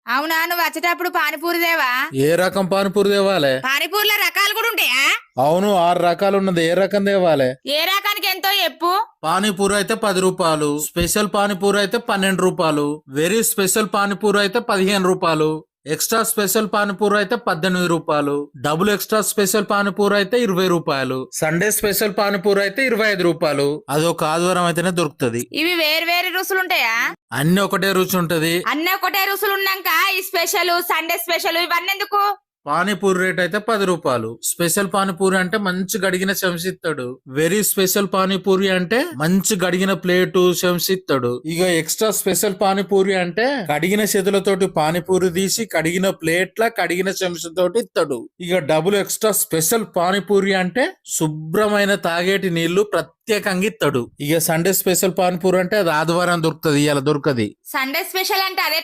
అవునా, నువ్వు వచ్చేటప్పుడు పానీపూరి దేవా? ఏ రకం పానీపూరి తేవాలే? పానీపూరిలో రకాలు కూడా ఉంటాయా? అవును, 6 రకాలు ఉన్నది. ఏ రకం తేవాలే? ఏ రకానికి ఎంతో చెప్పు. పానీపూరి అయితే 10 రూపాయలు, స్పెషల్ పానీపూరి అయితే 12 రూపాయలు, వెరీ స్పెషల్ పానీపూరి అయితే 15 రూపాయలు, ఎక్స్ట్రా స్పెషల్ పానీపూరి అయితే 18 రూపాయలు, డబుల్ ఎక్స్ట్రా స్పెషల్ పానీపూరి అయితే 20 రూపాయలు, సండే స్పెషల్ పానీపూరి అయితే 25 రూపాయలు. అదొక ఆదివారం అయితేనే దొరుకుతది. ఇవి వేరు వేరు రుసులు ఉంటాయా? అన్ని ఒకటే రుచి ఉంటది. అన్నీ ఒకటే రుసులు ఉన్నాక ఈ స్పెషల్ సండే స్పెషల్ ఇవన్నీ ఎందుకు? పానీపూరి రేట్ అయితే 10 రూపాయలు. స్పెషల్ పానీపూరి అంటే మంచి గడిగిన చెంచిస్తాడు. వెరీ స్పెషల్ పానీపూరి అంటే మంచి గడిగిన ప్లేటు చెంచిస్తాడు. ఇక ఎక్స్ట్రా స్పెషల్ పానీపూరి అంటే కడిగిన చేతులతోటి పానీపూరి తీసి కడిగిన ప్లేట్ల కడిగిన చెంచతోటి ఇస్తాడు. ఇక డబుల్ ఎక్స్ట్రా స్పెషల్ పానీపూరి అంటే శుభ్రమైన తాగేటి నీళ్లు ప్రత్యేకంగా ఇస్తాడు. ఇక సండే స్పెషల్ పానీపూరి అంటే అది ఆదివారం దొరుకుతుంది, ఇలా దొరకది. సండే స్పెషల్ అంటే అదే